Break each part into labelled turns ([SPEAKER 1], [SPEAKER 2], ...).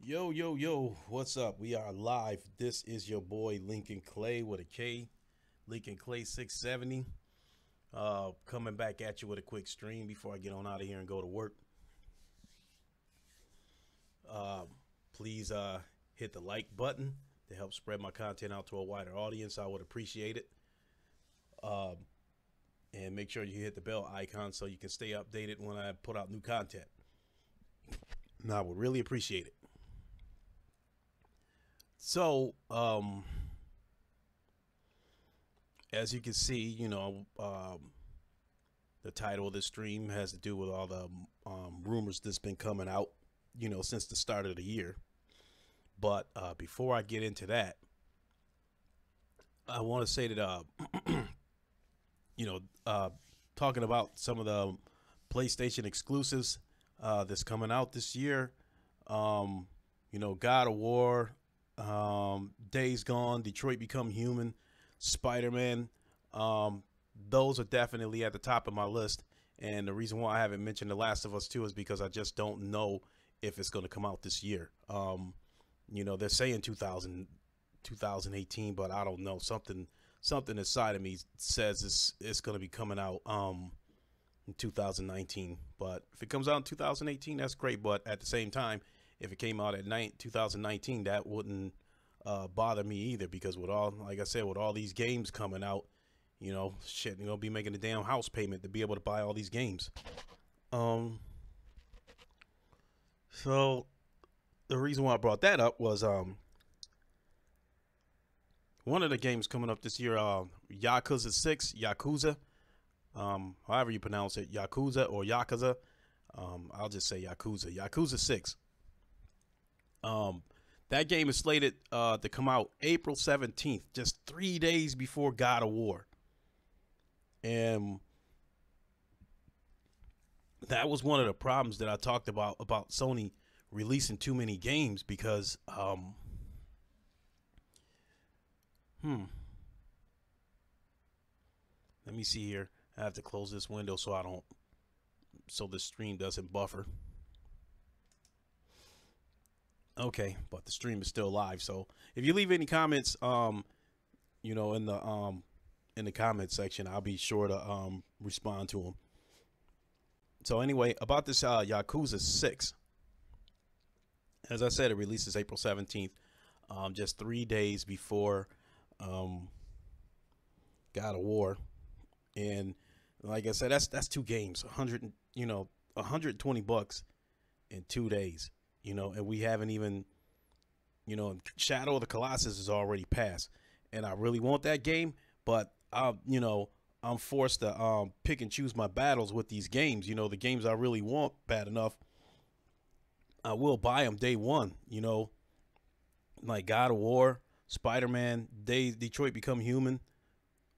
[SPEAKER 1] Yo, yo, yo, what's up? We are live. This is your boy Lincoln Clay with a K, Lincoln Clay 670. Coming back at you with a quick stream before I get on out of here and go to work. Please hit the like button to help spread my content out to a wider audience. I would appreciate it. And make sure you hit the bell icon so you can stay updated when I put out new content. And I would really appreciate it. So, as you can see, the title of the stream has to do with all the rumors that's been coming out, since the start of the year. But before I get into that, I want to say that, you know, talking about some of the PlayStation exclusives that's coming out this year, God of War, Days Gone, Detroit Become Human, Spider-Man. Those are definitely at the top of my list. And the reason why I haven't mentioned The Last of Us 2 is because I just don't know if it's going to come out this year. They're saying 2018, but I don't know. Something inside of me says it's going to be coming out in 2019. But if it comes out in 2018, that's great. But at the same time, if it came out at 2019, that wouldn't bother me either, because like I said, with all these games coming out, shit, you're gonna be making a damn house payment to be able to buy all these games. So the reason why I brought that up was one of the games coming up this year, Yakuza 6, Yakuza, however you pronounce it, Yakuza or Yakuza. I'll just say Yakuza 6. That game is slated to come out April 17th, just 3 days before God of War. And that was one of the problems that I talked about Sony releasing too many games, because let me see here. I have to close this window so the stream doesn't buffer. Okay, but the stream is still live. So if you leave any comments, in the comment section, I'll be sure to respond to them. So anyway, about this Yakuza 6, as I said, it releases April 17th, just 3 days before God of War. And like I said, that's two games, 120 bucks in 2 days, and we haven't even, Shadow of the Colossus is already passed, and I really want that game, but I'm forced to pick and choose my battles with these games. The games I really want bad enough, I will buy them day one. Like God of War, Spider-Man, Detroit Become Human,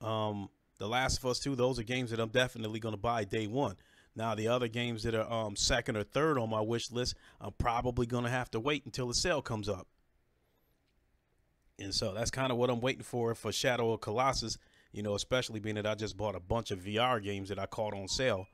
[SPEAKER 1] The Last of Us 2. Those are games that I'm definitely going to buy day one. Now, the other games that are second or third on my wish list, I'm probably going to have to wait until the sale comes up. And so that's kind of what I'm waiting for Shadow of Colossus, especially being that I just bought a bunch of VR games that I caught on sale.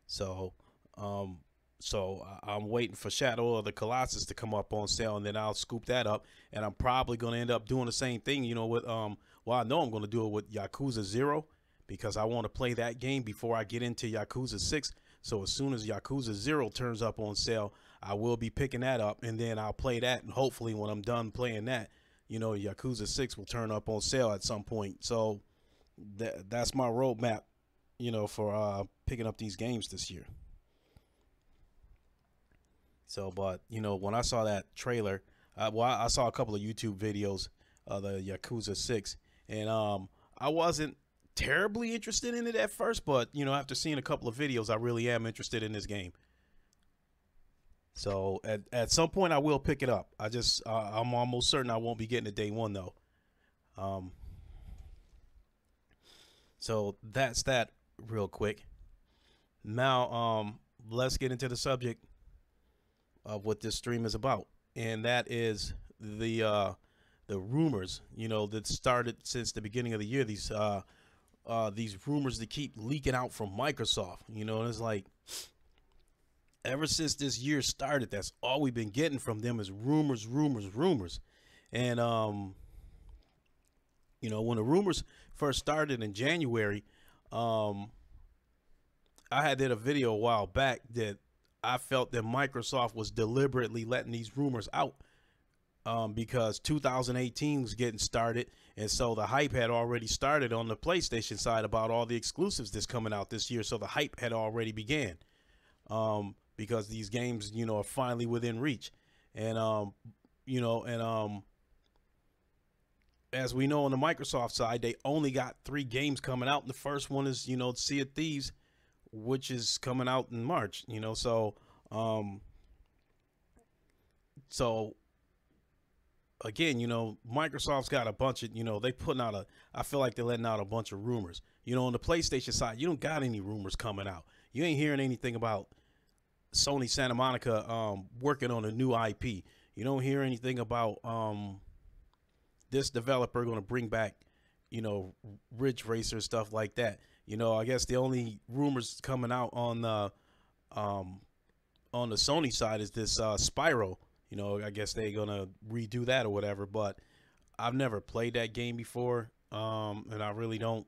[SPEAKER 1] So I'm waiting for Shadow of the Colossus to come up on sale, and then I'll scoop that up. And I'm probably going to end up doing the same thing, with I know I'm going to do it with Yakuza 0, because I want to play that game before I get into Yakuza 6. So as soon as Yakuza 0 turns up on sale, I will be picking that up, and then I'll play that, and hopefully when I'm done playing that, Yakuza 6 will turn up on sale at some point. So that's my roadmap, for picking up these games this year. So, but, when I saw that trailer, I saw a couple of YouTube videos of the Yakuza 6, and I wasn't terribly interested in it at first, but, after seeing a couple of videos, I really am interested in this game. So at some point I will pick it up. I'm almost certain I won't be getting it day one though. So that's that real quick. Now let's get into the subject of what this stream is about, and that is the rumors, that started since the beginning of the year. These rumors that keep leaking out from Microsoft, and it's like, Ever since this year started, that's all we've been getting from them is rumors, rumors, rumors. And when the rumors first started in January, um, I did a video a while back that I felt that Microsoft was deliberately letting these rumors out, because 2018 was getting started, and so the hype had already started on the PlayStation side about all the exclusives that's coming out this year. So the hype had already began, because these games, are finally within reach, and as we know on the Microsoft side, they only got 3 games coming out. And the first one is, Sea of Thieves, which is coming out in March. So again, Microsoft's got a bunch of, they putting out I feel like they're letting out a bunch of rumors. On the PlayStation side, you don't got any rumors coming out. You ain't hearing anything about Sony Santa Monica working on a new IP. You don't hear anything about this developer going to bring back, Ridge Racer, stuff like that. I guess the only rumors coming out on the Sony side is this Spyro. I guess they're gonna redo that or whatever. But I've never played that game before, and I really don't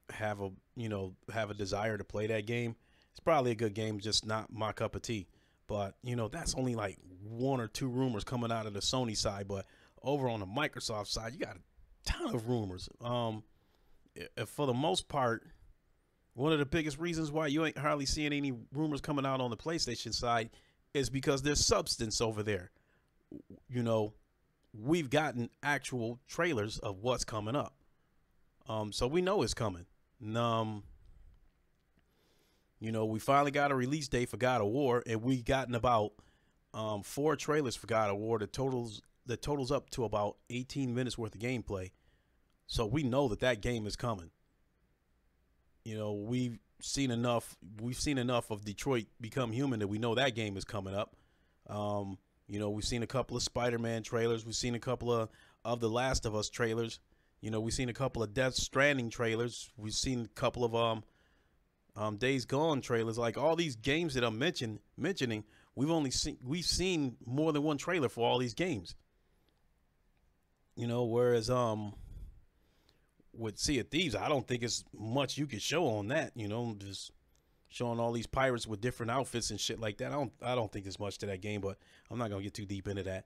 [SPEAKER 1] have a desire to play that game. It's probably a good game, just not my cup of tea. But that's only like 1 or 2 rumors coming out of the Sony side. But over on the Microsoft side, you got a ton of rumors. For the most part, one of the biggest reasons why you ain't hardly seeing any rumors coming out on the PlayStation side is because there's substance over there. We've gotten actual trailers of what's coming up. So we know it's coming. We finally got a release date for God of War, and we gotten about 4 trailers for God of War. The totals up to about 18 minutes worth of gameplay. So we know that game is coming. We've seen enough of Detroit Become Human that we know that game is coming up. We've seen a couple of Spider-Man trailers. We've seen a couple of The Last of Us trailers. We've seen a couple of Death Stranding trailers. We've seen a couple of Days Gone trailers. Like all these games that I'm mentioning, we've seen more than one trailer for all these games. Whereas with Sea of Thieves, I don't think it's much you could show on that. Just showing all these pirates with different outfits and shit like that. I don't think there's much to that game, but I'm not gonna get too deep into that.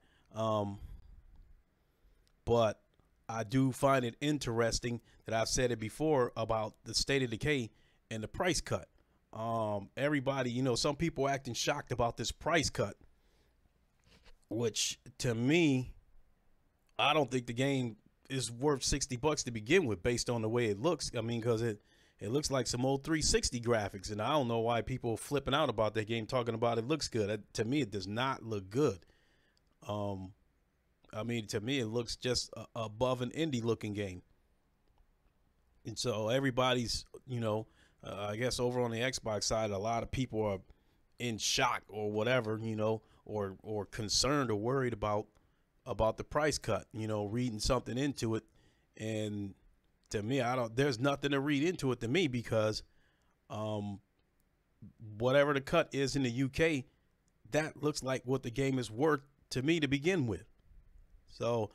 [SPEAKER 1] But I do find it interesting that I've said it before about the State of Decay and the price cut. Everybody, some people acting shocked about this price cut, which to me, I don't think the game is worth $60 to begin with, based on the way it looks. I mean, because it looks like some old 360 graphics, and I don't know why people are flipping out about that game, talking about it looks good. To me, it does not look good. I mean, to me, it looks just above an indie looking game. And so everybody's, I guess over on the Xbox side, a lot of people are in shock or whatever, or concerned or worried about the price cut, reading something into it. And to me, there's nothing to read into it to me, because whatever the cut is in the UK, that looks like what the game is worth to me to begin with. So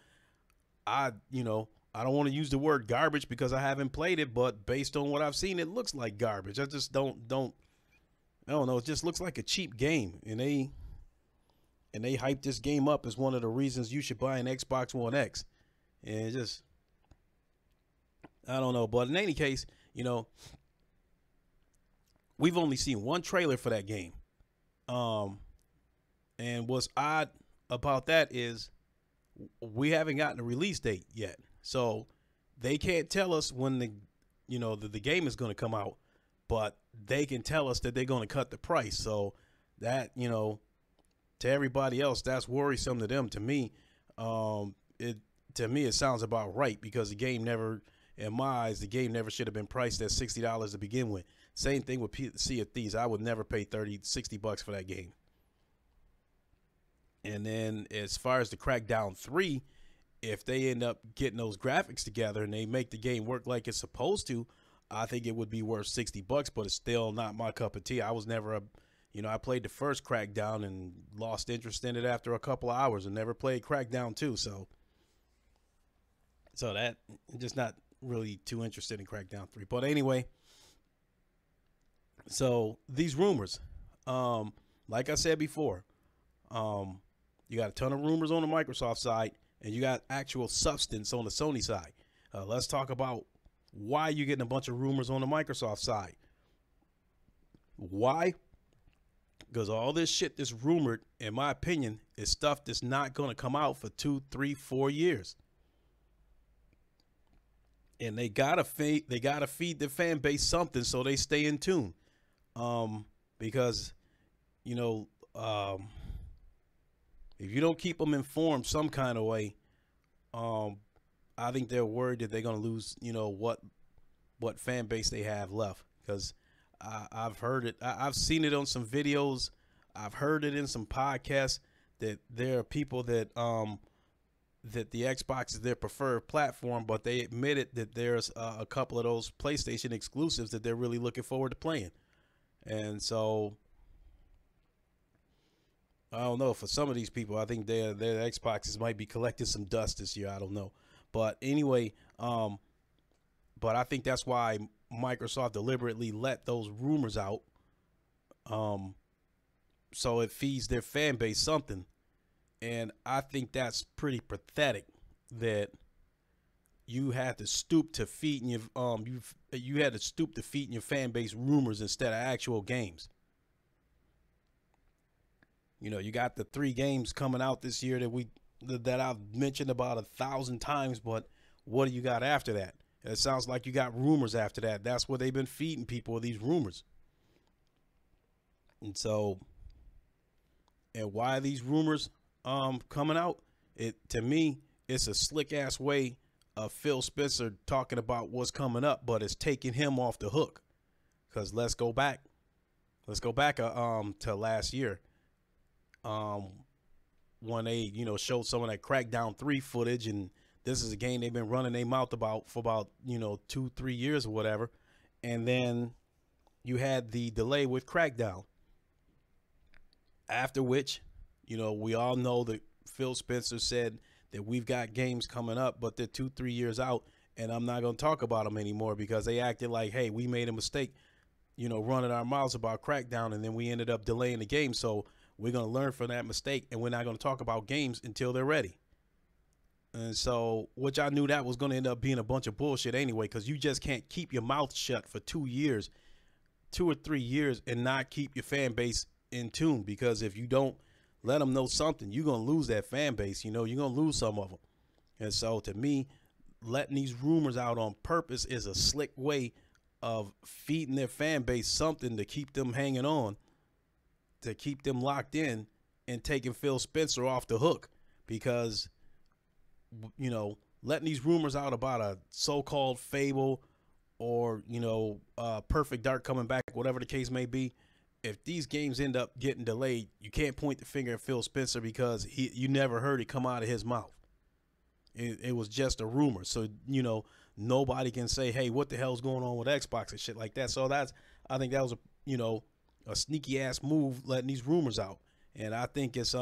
[SPEAKER 1] I don't want to use the word garbage because I haven't played it, but based on what I've seen, it looks like garbage. I just don't I don't know. It just looks like a cheap game, and they hype this game up as one of the reasons you should buy an Xbox One X. And I don't know. But in any case, we've only seen 1 trailer for that game. And what's odd about that is we haven't gotten a release date yet. So they can't tell us when the game is going to come out, but they can tell us that they're going to cut the price. So that, to everybody else, that's worrisome to them. To me, it sounds about right, because the game never, in my eyes, the game never should have been priced at $60 to begin with. Same thing with Sea of Thieves. I would never pay $60 for that game. And then as far as the Crackdown 3, if they end up getting those graphics together and they make the game work like it's supposed to, I think it would be worth $60, but it's still not my cup of tea. I was never You know, I played the first Crackdown and lost interest in it after a couple of hours and never played Crackdown 2. So that just not really too interested in Crackdown 3. But anyway, so these rumors, like I said before, you got a ton of rumors on the Microsoft side and you got actual substance on the Sony side. Let's talk about why you're getting a bunch of rumors on the Microsoft side. Why? Because all this shit that's rumored, in my opinion, is stuff that's not going to come out for 2, 3, 4 years. And they gotta feed the fan base something so they stay in tune. Because, you know, if you don't keep them informed some kind of way, I think they're worried that they're gonna lose, you know, what fan base they have left. Because I've heard it, I've seen it on some videos, I've heard it in some podcasts that there are people that that the Xbox is their preferred platform, but they admitted that there's a couple of those PlayStation exclusives that they're really looking forward to playing. And so I don't know, for some of these people, I think their Xboxes might be collecting some dust this year. I don't know. But anyway, but I think that's why Microsoft deliberately let those rumors out. So it feeds their fan base something. And I think that's pretty pathetic that you had to stoop to feeding your you had to stoop to feeding your fan base rumors instead of actual games. You know, you got the 3 games coming out this year that I've mentioned about 1,000 times, but what do you got after that? It sounds like you got rumors after that. That's what they've been feeding people, with these rumors. And so, and why are these rumors coming out? To me, it's a slick ass way of Phil Spencer talking about what's coming up, but it's taking him off the hook. Because let's go back to last year, when they, you know, showed some of that Crackdown 3 footage, and this is a game they've been running their mouth about for about, you know, 2-3 years or whatever. And then you had the delay with Crackdown, after which, you know, we all know that Phil Spencer said that we've got games coming up, but they're 2-3 years out, and I'm not going to talk about them anymore because they acted like, hey, we made a mistake, you know, running our mouths about Crackdown, and then we ended up delaying the game. So we're going to learn from that mistake, and we're not going to talk about games until they're ready. And so, which I knew that was going to end up being a bunch of bullshit anyway, because you just can't keep your mouth shut for 2 years, 2 or 3 years, and not keep your fan base in tune. Because if you don't let them know something, you're going to lose that fan base. You know, you're going to lose some of them. And so to me, letting these rumors out on purpose is a slick way of feeding their fan base something to keep them hanging on, to keep them locked in, and taking Phil Spencer off the hook. Because, you know, letting these rumors out about a so-called Fable or, you know, Perfect Dark coming back, whatever the case may be, if these games end up getting delayed, you can't point the finger at Phil Spencer because you never heard it come out of his mouth. It was just a rumor. So, you know, nobody can say, hey, what the hell's going on with Xbox and shit like that. So I think that was a sneaky ass move, letting these rumors out. And I think it's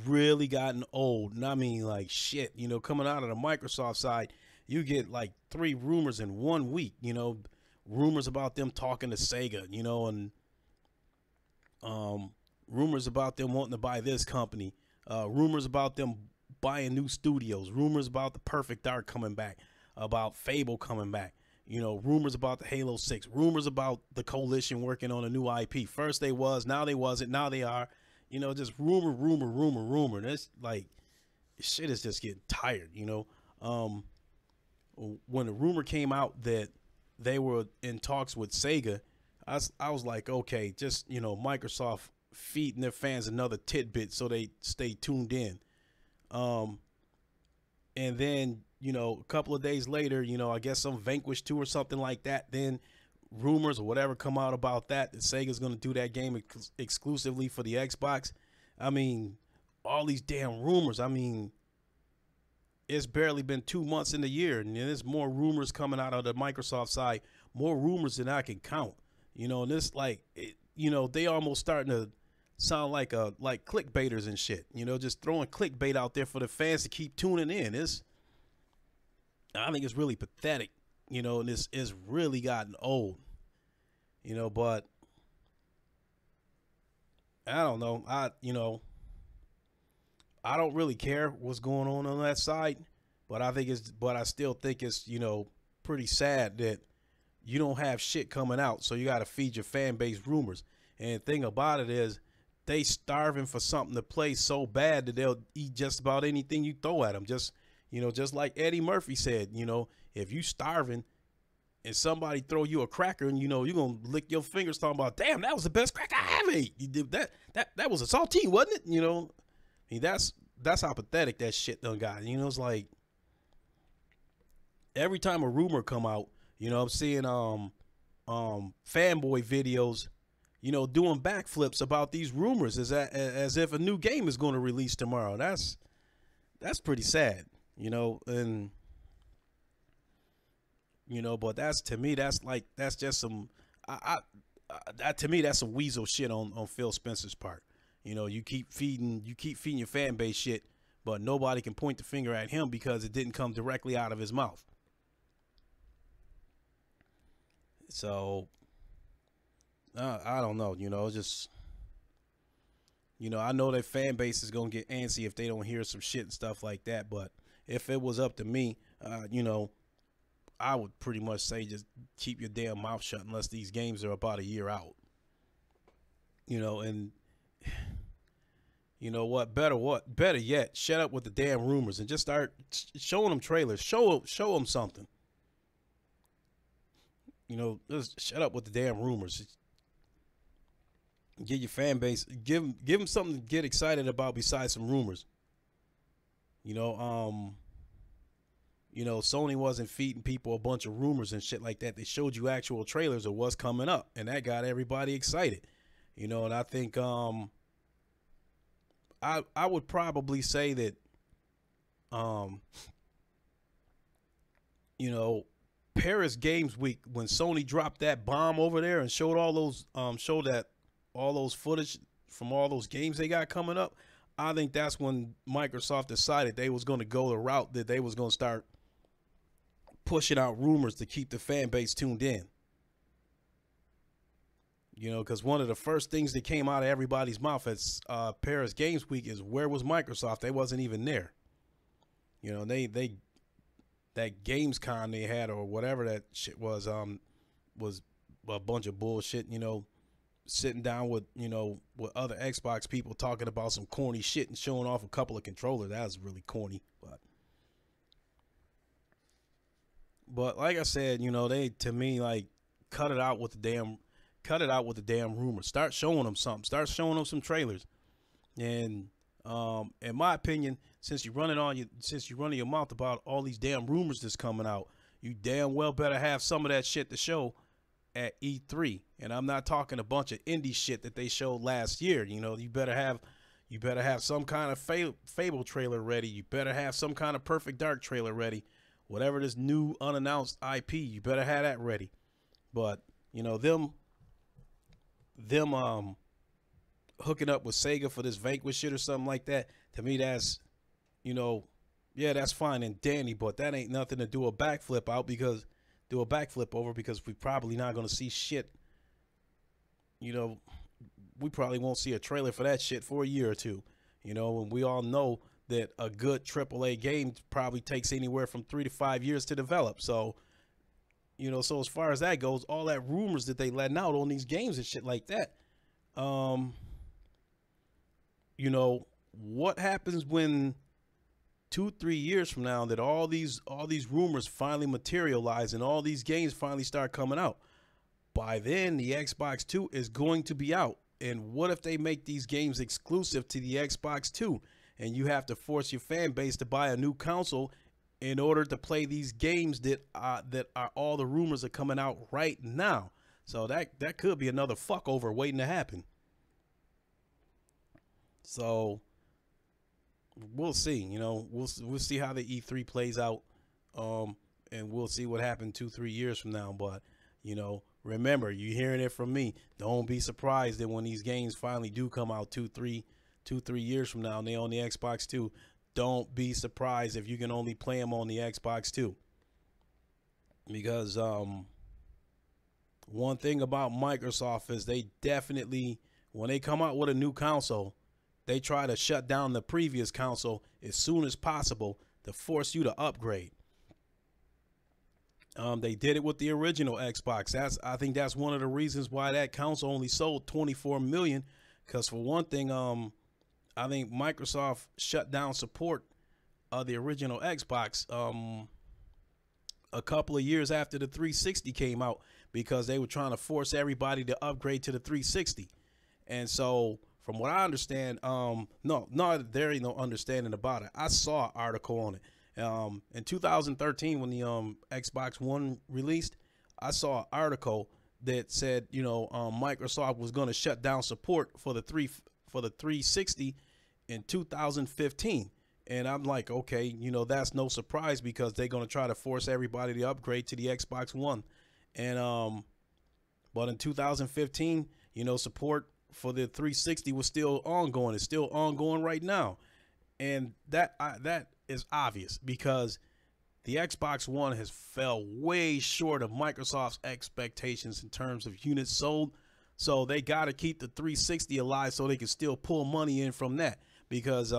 [SPEAKER 1] really gotten old. And I mean, like, shit, you know, coming out of the Microsoft side, you get like 3 rumors in 1 week, you know, rumors about them talking to Sega, you know, and rumors about them wanting to buy this company, rumors about them buying new studios, rumors about the Perfect Dark coming back, about Fable coming back, you know, rumors about the Halo 6, rumors about the Coalition working on a new IP. First they was, now they wasn't, now they are, you know, just rumor. And it's like, shit is just getting tired, you know. When the rumor came out that they were in talks with Sega, I was like, okay, just, you know, Microsoft feeding their fans another tidbit so they stay tuned in. And then, you know, a couple of days later, you know, I guess some Vanquish 2 or something like that, then rumors or whatever come out about that Sega's going to do that game exclusively for the Xbox. I mean, all these damn rumors. I mean, it's barely been 2 months in the year, and there's more rumors coming out of the Microsoft side, more rumors than I can count. You know, and this, like, you know, they almost starting to sound like clickbaiters and shit. You know, just throwing clickbait out there for the fans to keep tuning in. I think it's really pathetic, you know, and it's really gotten old, you know, but I don't know. I don't really care what's going on that side, but I still think it's, you know, pretty sad that you don't have shit coming out, so you got to feed your fan base rumors. And the thing about it is, they starving for something to play so bad that they'll eat just about anything you throw at them. Just, you know, just like Eddie Murphy said, you know, if you starving and somebody throw you a cracker, and you know you're gonna lick your fingers talking about, damn, that was the best cracker I ever ate. You did that was a saltine, wasn't it? You know, I mean, that's how pathetic that shit done got. You know, it's like every time a rumor come out, you know, I'm seeing fanboy videos, you know, doing backflips about these rumors as if a new game is going to release tomorrow. That's pretty sad, you know, and you know, but to me that's just some to me that's some weasel shit on Phil Spencer's part. You know, you keep feeding your fan base shit, but nobody can point the finger at him because it didn't come directly out of his mouth. So I don't know, you know, just, you know, I know that fan base is gonna get antsy if they don't hear some shit and stuff like that. But if it was up to me, you know, I would pretty much say just keep your damn mouth shut unless these games are about a year out. You know, and you know what? Better yet, shut up with the damn rumors and just start showing them trailers. Show them something. You know, just shut up with the damn rumors. Get your fan base, give them something to get excited about besides some rumors. You know, Sony wasn't feeding people a bunch of rumors and shit like that. They showed you actual trailers of what's coming up, and that got everybody excited. You know, and I think I would probably say that you know, Paris Games Week, when Sony dropped that bomb over there and showed all those footage from all those games they got coming up, I think that's when Microsoft decided they was going to go the route that they was going to start pushing out rumors to keep the fan base tuned in. You know, because one of the first things that came out of everybody's mouth at Paris Games Week is, where was Microsoft? They wasn't even there. You know, that Gamescom they had, or whatever that shit was a bunch of bullshit. You know, sitting down with, you know, with other Xbox people talking about some corny shit and showing off a couple of controllers. That was really corny. But like I said, you know, to me, like, cut it out with the damn rumors. Start showing them something. Start showing them some trailers. And in my opinion, since you're running your mouth about all these damn rumors that's coming out, you damn well better have some of that shit to show at E3. And I'm not talking a bunch of indie shit that they showed last year. You know, you better have some kind of Fable trailer ready. You better have some kind of Perfect Dark trailer ready. Whatever this new unannounced IP, you better have that ready. But, you know, them hooking up with Sega for this Vanquish shit or something like that, to me that's, you know, yeah, that's fine and dandy, but that ain't nothing to do a backflip over, because we probably not going to see shit. You know, we probably won't see a trailer for that shit for a year or two. You know, and we all know that a good AAA game probably takes anywhere from 3 to 5 years to develop. So, you know, so as far as that goes, all that rumors that they letting out on these games and shit like that, you know, what happens when 2-3 years from now that all these rumors finally materialize and all these games finally start coming out? By then, the Xbox 2 is going to be out. And what if they make these games exclusive to the Xbox 2, and you have to force your fan base to buy a new console in order to play these games that are all the rumors are coming out right now? So that could be another fuck over waiting to happen. So we'll see. You know, we'll see how the E3 plays out, and we'll see what happened 2-3 years from now. But, you know, remember, you're hearing it from me. Don't be surprised that when these games finally do come out 2-3 years from now and they on the Xbox 2, don't be surprised if you can only play them on the Xbox 2. Because one thing about Microsoft is they definitely, when they come out with a new console, they try to shut down the previous console as soon as possible to force you to upgrade. They did it with the original Xbox. I think that's one of the reasons why that console only sold 24 million. Because for one thing, I think Microsoft shut down support of the original Xbox a couple of years after the 360 came out, because they were trying to force everybody to upgrade to the 360. And so from what I understand, there ain't no understanding about it. I saw an article on it. In 2013, when the Xbox One released, I saw an article that said, Microsoft was going to shut down support for the 360 in 2015. And I'm like, okay, that's no surprise, because they're going to try to force everybody to upgrade to the Xbox One. And but in 2015, support for the 360 was still ongoing. It's still ongoing right now. And that is obvious, because the Xbox One has fell way short of Microsoft's expectations in terms of units sold. So they got to keep the 360 alive so they can still pull money in from that. Because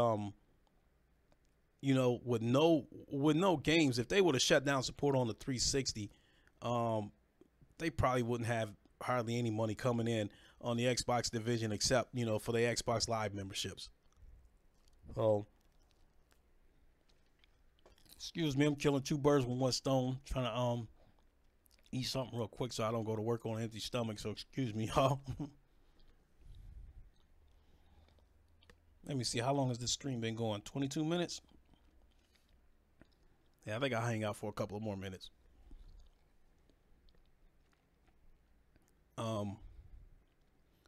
[SPEAKER 1] with no games, if they would have shut down support on the 360, they probably wouldn't have hardly any money coming in on the Xbox division, except for the Xbox Live memberships. So excuse me, I'm killing two birds with one stone, trying to eat something real quick so I don't go to work on an empty stomach. So excuse me, y'all. Let me see, how long has this stream been going? 22 minutes? Yeah, I think I'll hang out for a couple of more minutes.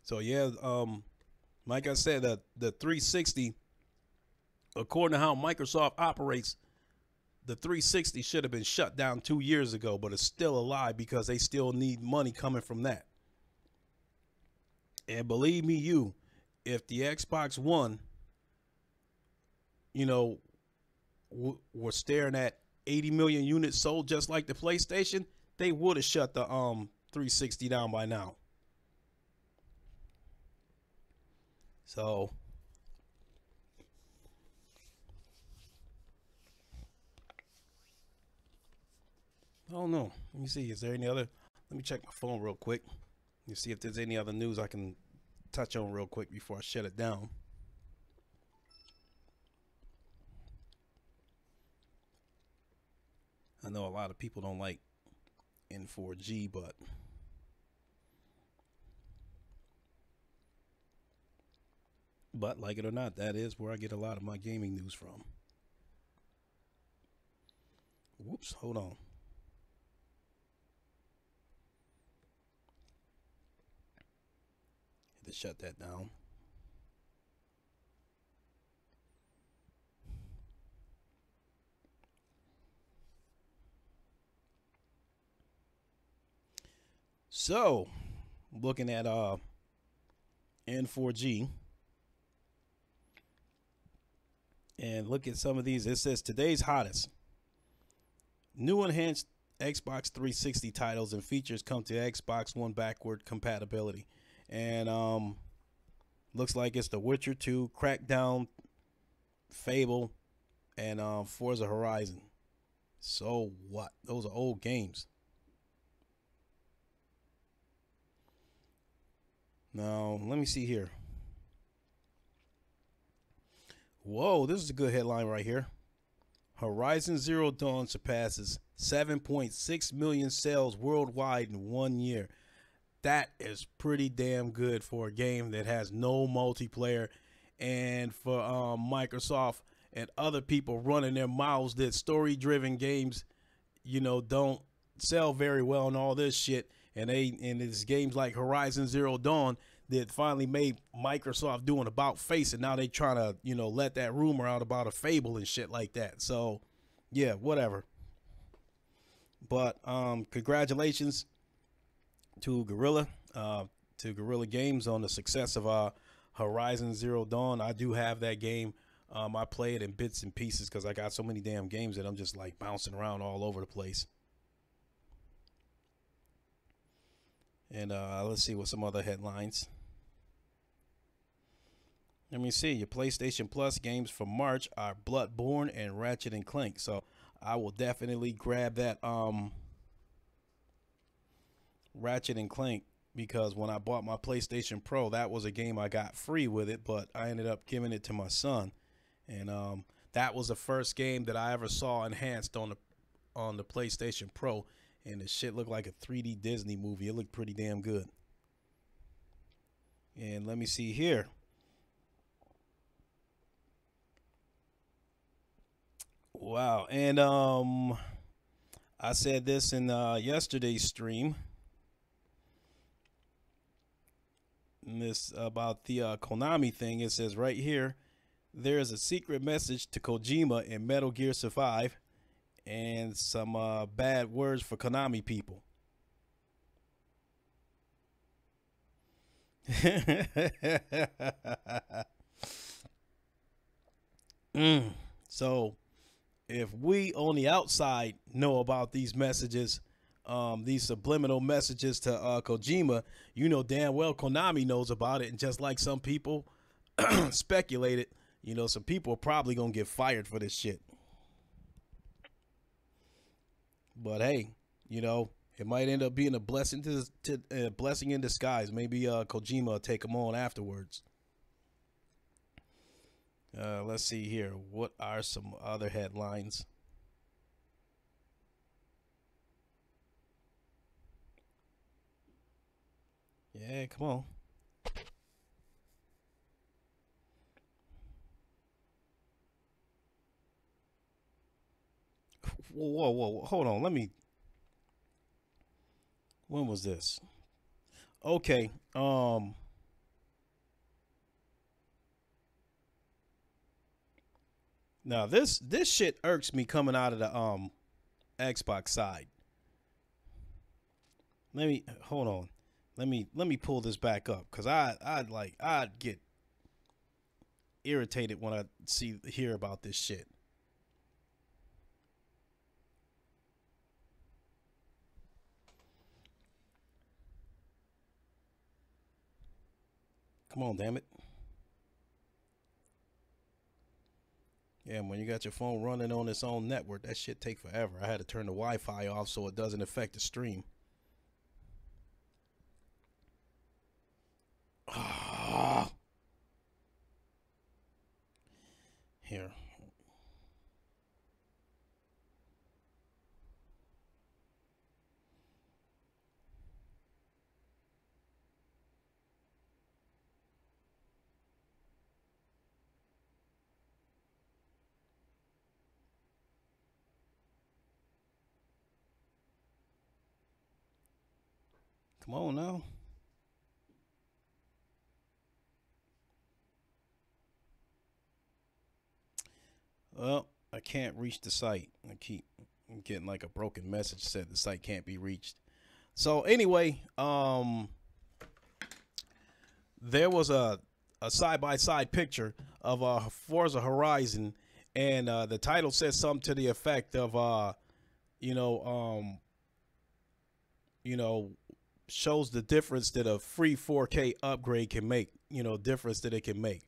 [SPEAKER 1] So yeah, like I said, the 360, according to how Microsoft operates, the 360 should have been shut down 2 years ago, but it's still alive because they still need money coming from that. And believe me, if the Xbox One, were staring at 80 million units sold just like the PlayStation, they would have shut the 360 down by now. So I don't know. Let me see. Is there any other? Let me check my phone real quick. You see if there's any other news I can touch on real quick before I shut it down. I know a lot of people don't like N4G, but like it or not, that is where I get a lot of my gaming news from. Whoops, hold on. Had to shut that down. So, looking at N4G, and look at some of these. It says today's hottest. New enhanced Xbox 360 titles and features come to Xbox One backward compatibility. And looks like it's The Witcher 2, Crackdown, Fable, and Forza Horizon. So what? Those are old games. Now, let me see here. Whoa, this is a good headline right here. Horizon Zero Dawn surpasses 7.6 million sales worldwide in 1 year. That is pretty damn good for a game that has no multiplayer, and for Microsoft and other people running their mouths that story-driven games, don't sell very well and all this shit. And it's games like Horizon Zero Dawn that finally made Microsoft do an about face, and now they trying to, let that rumor out about a Fable and shit like that. So, yeah, whatever. But congratulations to Guerrilla Games on the success of Horizon Zero Dawn. I do have that game. I play it in bits and pieces because I got so many damn games that I'm just like bouncing around all over the place. And let's see what some other headlines. Let me see. Your PlayStation Plus games for March are Bloodborne and Ratchet and Clank. So I will definitely grab that Ratchet and Clank, because when I bought my PlayStation Pro, that was a game I got free with it, but I ended up giving it to my son. And that was the first game that I ever saw enhanced on the PlayStation Pro, and the shit looked like a 3D Disney movie. It looked pretty damn good. And let me see here. Wow. And I said this in yesterday's stream. And this about the Konami thing. It says right here, there is a secret message to Kojima in Metal Gear Survive, and some bad words for Konami people. So if we on the outside know about these messages, these subliminal messages to Kojima, you know damn well Konami knows about it. And just like some people speculated, you know, some people are probably gonna get fired for this shit. But hey, you know, it might end up being a blessing to blessing in disguise. Maybe Kojima will take them on afterwards. Let's see here. What are some other headlines? Yeah, come on. Whoa. Hold on. When was this? Okay. Now this shit irks me coming out of the Xbox side. Hold on. Let me pull this back up, cuz I'd get irritated when I hear about this shit. Come on, damn it. Yeah, when you got your phone running on its own network, that shit take forever. I had to turn the Wi-Fi off so it doesn't affect the stream. Here. Come on now. Well, I can't reach the site. I keep getting like a broken message said the site can't be reached. So anyway, there was a side-by-side picture of Forza Horizon, and the title says something to the effect of you know, shows the difference that a free 4K upgrade can make, you know, difference that it can make.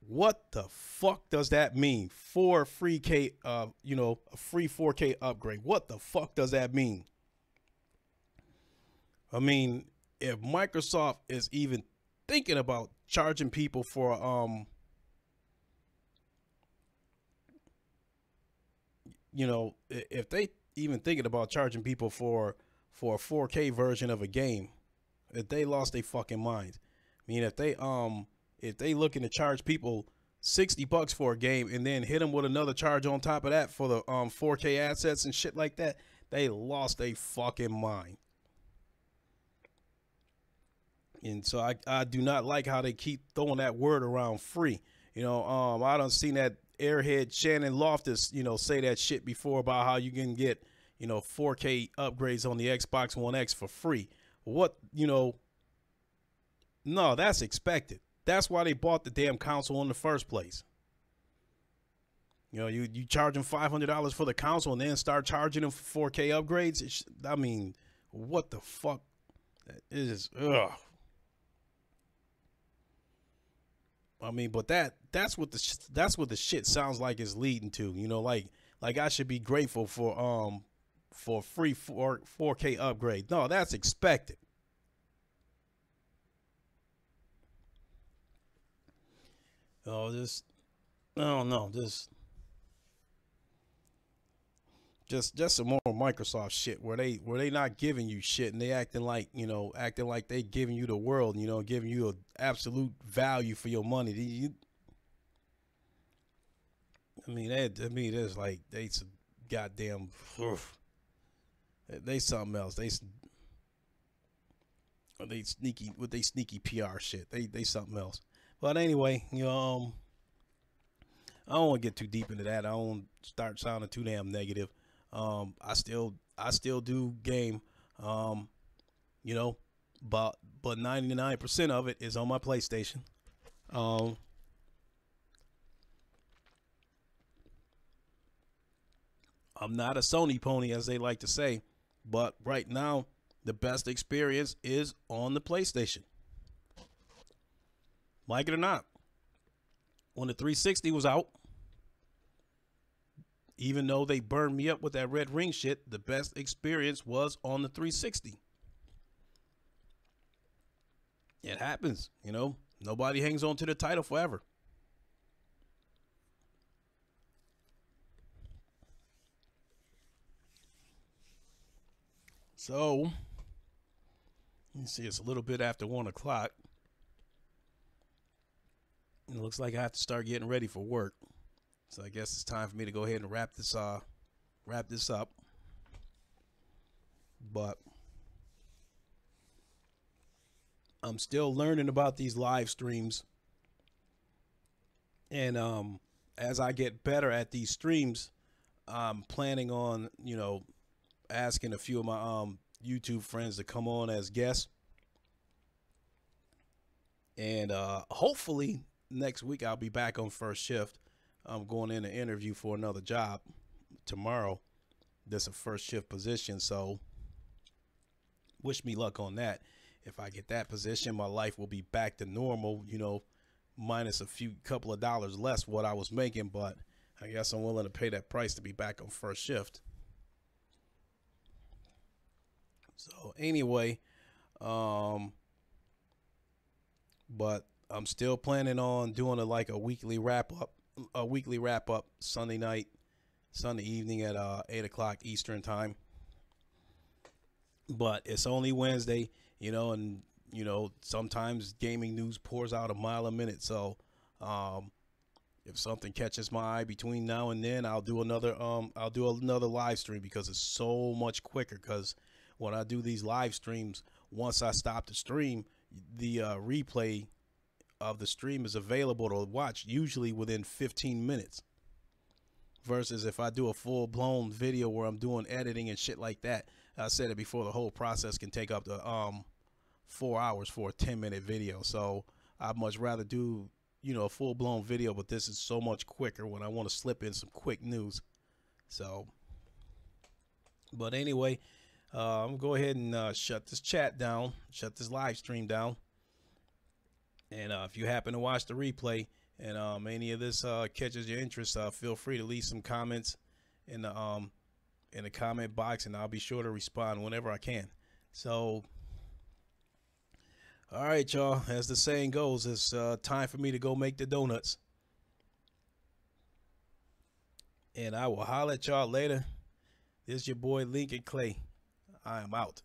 [SPEAKER 1] What the fuck does that mean? For free a free 4K upgrade. What the fuck does that mean? I mean, if Microsoft is even thinking about charging people for if they even thinking about charging people for a 4K version of a game, if they lost their fucking minds. I mean, if they looking to charge people $60 for a game and then hit them with another charge on top of that for the 4K assets and shit like that, they lost their fucking mind. And so I do not like how they keep throwing that word around free. You know, I done seen that airhead Shannon Loftus, you know, say that shit before about how you can get, 4K upgrades on the Xbox One X for free. What, no, that's expected. That's why they bought the damn console in the first place. You charge them $500 for the console and then start charging them for 4K upgrades. I mean, what the fuck? It is, ugh. I mean, but that's what the shit sounds like it's leading to. Like I should be grateful for free 4K upgrade. No, that's expected. Oh, I don't know, just some more Microsoft shit where they not giving you shit and they acting like they giving you the world, giving you an absolute value for your money. There's like they some goddamn they something else. They sneaky PR shit. They something else. But anyway, I don't want to get too deep into that. I don't want to start sounding too damn negative. I still do game, but 99% of it is on my PlayStation. I'm not a Sony pony, as they like to say, but right now the best experience is on the PlayStation. Like it or not, when the 360 was out, even though they burned me up with that red ring shit, the best experience was on the 360. It happens, Nobody hangs on to the title forever. So, you see, it's a little bit after 1 o'clock. It looks like I have to start getting ready for work. So I guess it's time for me to go ahead and wrap this up. But I'm still learning about these live streams. And as I get better at these streams, I'm planning on, asking a few of my YouTube friends to come on as guests. And hopefully next week I'll be back on first shift. I'm going in to interview for another job tomorrow. That's a first shift position, so wish me luck on that. If I get that position, my life will be back to normal, minus a couple of dollars less what I was making, but I guess I'm willing to pay that price to be back on first shift. So anyway, but I'm still planning on doing a weekly wrap up Sunday evening at 8 o'clock Eastern time. But it's only Wednesday, and sometimes gaming news pours out a mile a minute. So if something catches my eye between now and then, I'll do another live stream, because it's so much quicker. Because when I do these live streams, once I stop the stream, the replay of the stream is available to watch usually within 15 minutes. Versus if I do a full-blown video where I'm doing editing and shit like that, I said it before, the whole process can take up to 4 hours for a 10-minute video. So I'd much rather do a full-blown video, but this is so much quicker when I want to slip in some quick news. So, but anyway, I'm gonna go ahead and shut this chat down, shut this live stream down. And if you happen to watch the replay and any of this catches your interest, feel free to leave some comments in the comment box, and I'll be sure to respond whenever I can. So, all right, y'all. As the saying goes, it's time for me to go make the donuts. And I will holler at y'all later. This is your boy Lincoln Clay. I am out.